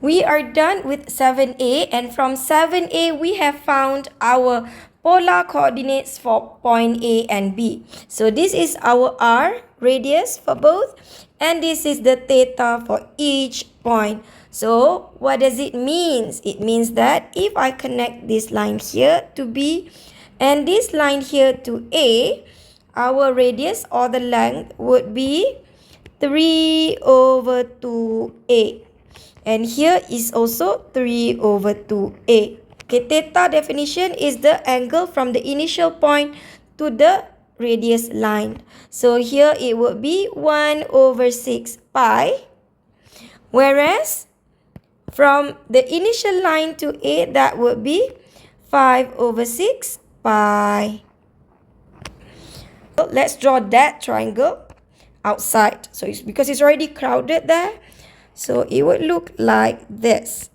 We are done with 7a, and from 7a we have found our polar coordinates for point A and B. So this is our R radius for both, and this is the theta for each point. So what does it mean? It means that if I connect this line here to B and this line here to A, our radius or the length would be 3 over 2a. And here is also 3 over 2a. Okay, theta definition is the angle from the initial point to the radius line. So here it would be 1 over 6 pi. Whereas from the initial line to A, that would be 5 over 6 pi. Let's draw that triangle outside. So it's because it's already crowded there. So it would look like this.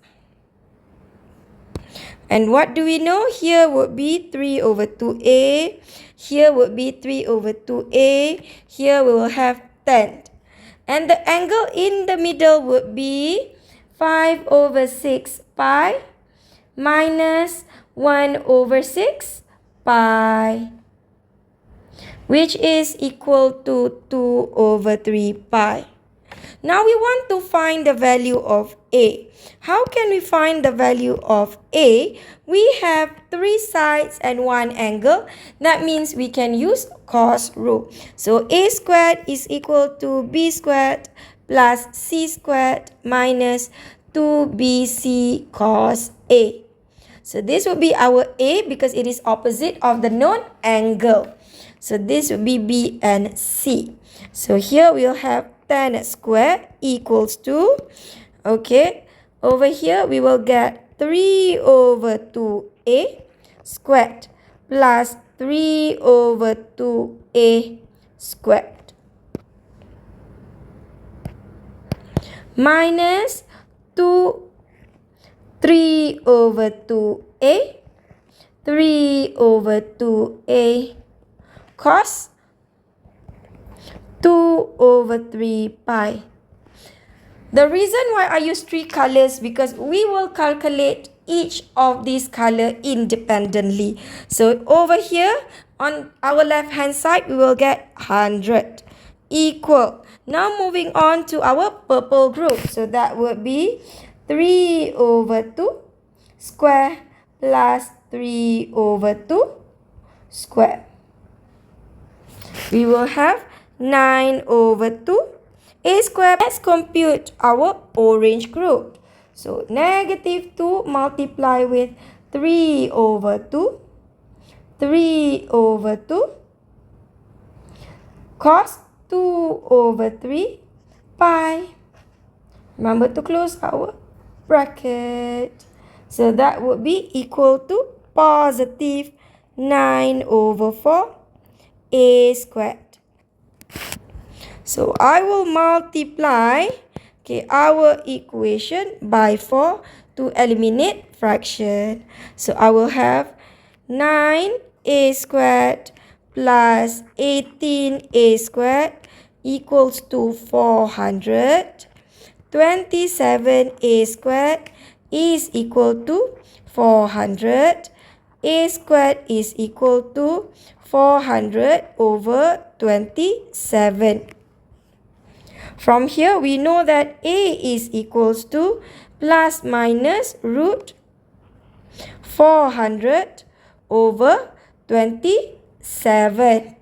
And what do we know? Here would be 3 over 2a. Here would be 3 over 2a. Here we will have 10. And the angle in the middle would be 5 over 6 pi minus 1 over 6 pi, which is equal to 2 over 3 pi. Now we want to find the value of A. How can we find the value of A? We have 3 sides and 1 angle. That means we can use cos rule. So A squared is equal to B squared plus C squared minus 2BC cos A. So this would be our A because it is opposite of the known angle. So this would be B and C. So here we'll have 10 squared equals to, okay, over here we will get 3 over 2a squared plus 3 over 2a squared minus 3 over 2a, 3 over 2a cos 2 over 3 pi. The reason why I use 3 colors because we will calculate each of these color independently. So over here on our left hand side we will get 100 equal. Now moving on to our purple group. So that would be 3 over 2 square plus 3 over 2 square. We will have 9 over 2 a square. Let's compute our orange group. So negative 2 multiply with 3 over 2, 3 over 2 cos 2 over 3 pi. Remember to close our bracket. So that would be equal to positive 9 over 4 a squared. So I will multiply our equation by 4 to eliminate fraction. So I will have 9a squared plus 18a squared equals to 400. 27a squared is equal to 400. A squared is equal to 400 over 27. From here, we know that A is equals to plus minus root 400 over 27,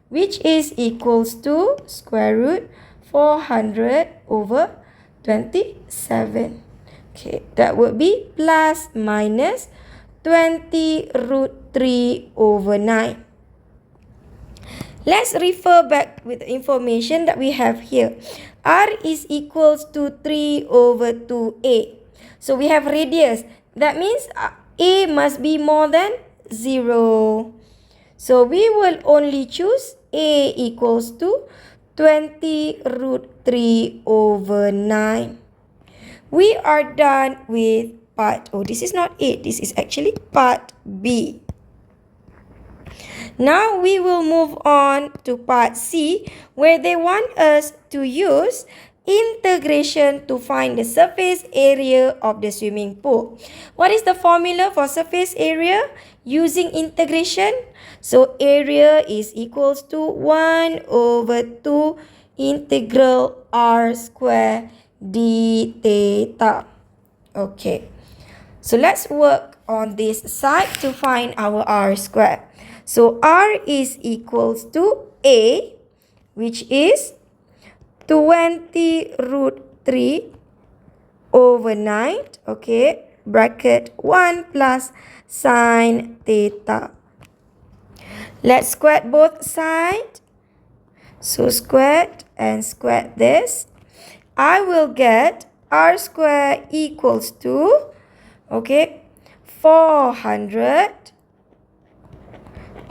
which is equals to square root 400 over 27. Okay, that would be plus minus 20 root 3 over 9. Let's refer back with the information that we have here. R is equals to 3 over 2a. So we have radius. That means a must be more than 0. So we will only choose a equals to 20 root 3 over 9. We are done with part. Oh, this is not it. This is actually part B. Now we will move on to part C, where they want us to use integration to find the surface area of the swimming pool. What is the formula for surface area using integration? So area is equals to 1 over 2 integral r square d theta. Okay. So let's work on this side to find our r square. So r is equals to a, which is 20 root 3 over 9, okay, bracket 1 plus sine theta. Let's square both sides. So square and square this. I will get r square equals to, okay, 400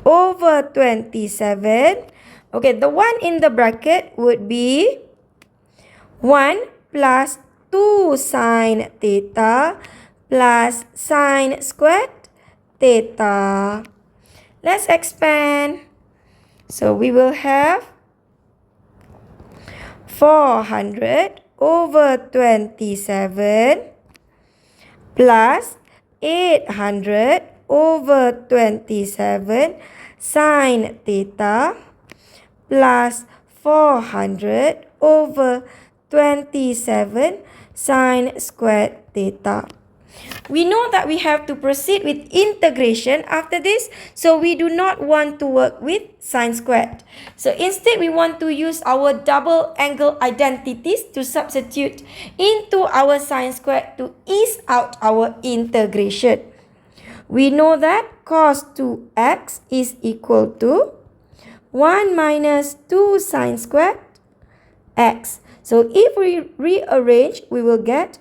over 27. Okay, the one in the bracket would be 1 plus 2 sine theta plus sine squared theta. Let's expand. So we will have 400 over 27 plus 800 over 27 sine theta plus 400 over 27 sine squared theta. We know that we have to proceed with integration after this, so we do not want to work with sine squared. So instead, we want to use our double angle identities to substitute into our sine squared to ease out our integration. We know that cos 2x is equal to 1 minus 2 sine squared x. So if we rearrange, we will get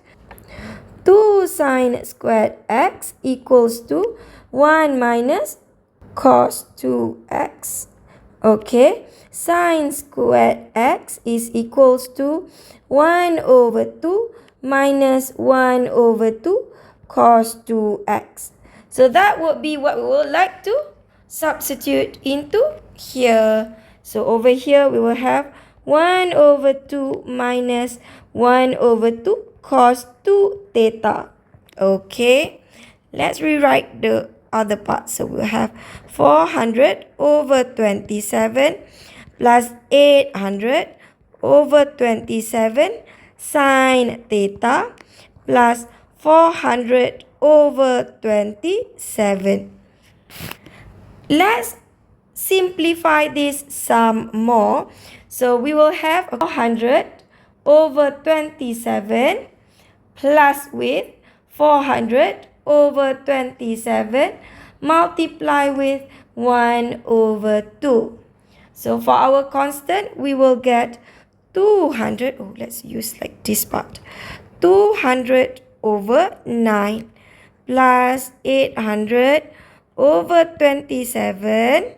2 sine squared x equals to 1 minus cos 2x. Okay, sine squared x is equals to 1 over 2 minus 1 over 2 cos 2x. So that would be what we would like to substitute into here. So over here we will have 1 over 2 minus 1 over 2 cos 2 theta. Okay, let's rewrite the other part. So we'll have 400 over 27 plus 800 over 27 sine theta plus 400 over 27. Let's simplify this some more. So we will have 400 over 27 plus with 400 over 27 multiply with 1 over 2. So for our constant, we will get 200. Oh, let's use like this part. 200 over 9 plus 800 over 27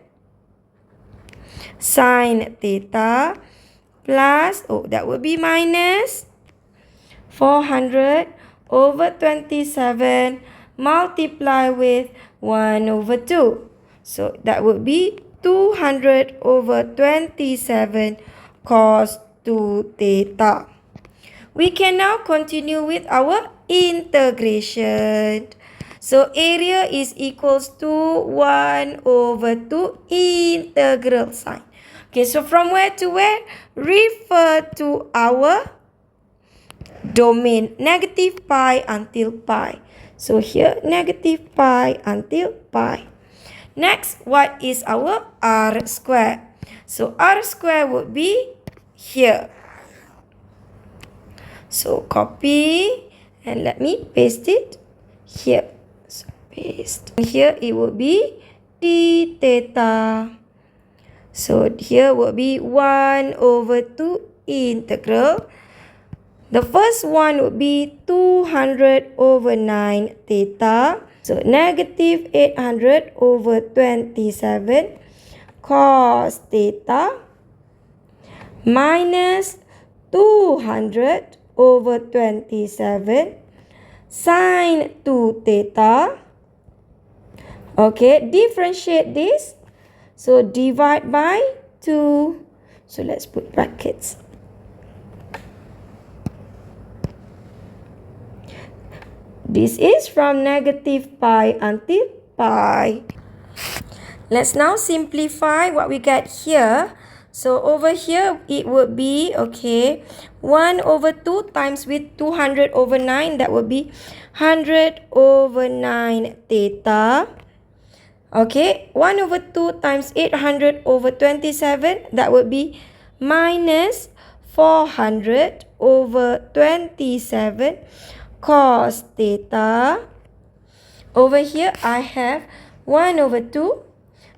sine theta plus, oh, that would be minus 400 over 27 multiply with 1 over 2. So that would be 200 over 27 cos 2 theta. We can now continue with our integration. So area is equals to 1 over 2 integral sign. Okay, so from where to where? Refer to our domain, negative pi until pi. So here, negative pi until pi. Next, what is our r square? So r square would be here. So copy and let me paste it here. So paste. Here it would be d theta. So here would be 1 over 2 integral. The first one would be 200 over 9 theta. So negative 800 over 27 cos theta minus 200 over 27 sine 2 theta. Okay, differentiate this. So divide by 2. So let's put brackets. This is from negative pi until pi. Let's now simplify what we get here. So over here, it would be, okay, 1 over 2 times with 200 over 9. That would be 100 over 9 theta. Okay, 1 over 2 times 800 over 27. That would be minus 400 over 27 cos theta. Over here, I have 1 over 2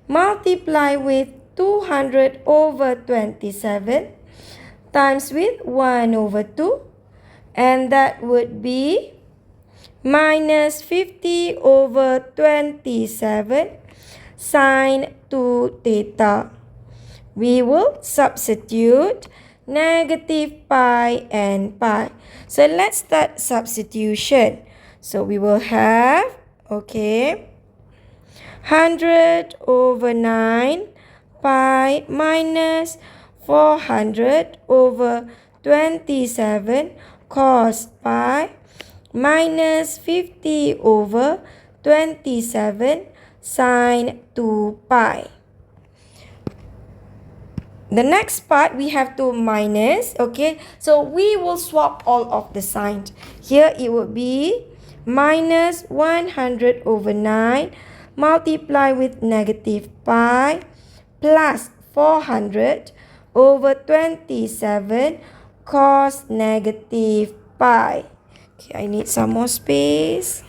multiply with 200 over 27 times with 1 over 2, and that would be minus 50 over 27 sine 2 theta. We will substitute negative pi and pi. So let's start substitution. So we will have, okay, 100 over 9 pi minus 400 over 27 cos pi minus 50 over 27 sine 2 pi. The next part, we have to minus, okay? So we will swap all of the signs. Here it would be minus 100 over 9 multiply with negative pi plus 400 over 27 cos negative pi. Okay, I need some more space.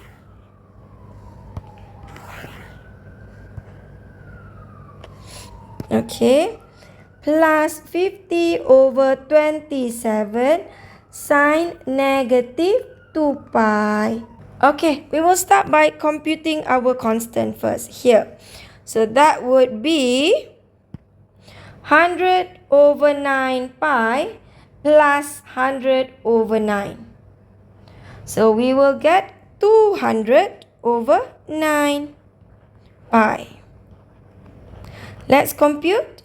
Okay, plus 50 over 27 sine negative 2 pi. Okay, we will start by computing our constant first here. So that would be 100 over 9 pi plus 100 over 9. So we will get 200 over 9 pi. Let's compute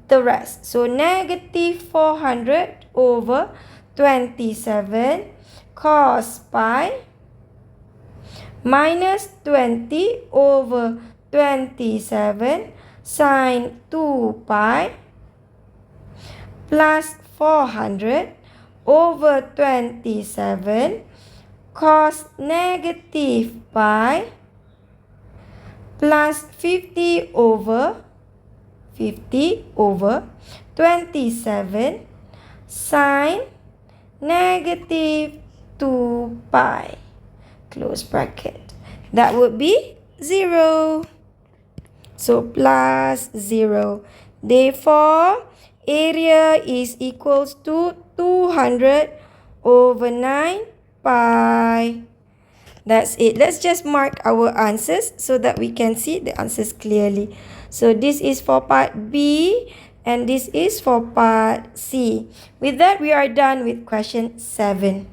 the rest. So negative 400 over 27 cos pi minus 20 over 27 sine 2 pi plus 400 over 27 cos negative pi plus 50 over 27 sine negative 2 pi. Close bracket. That would be 0. So plus 0. Therefore, area is equals to 200 over 9 pi. That's it. Let's just mark our answers so that we can see the answers clearly. So this is for part B and this is for part C. With that, we are done with question 7.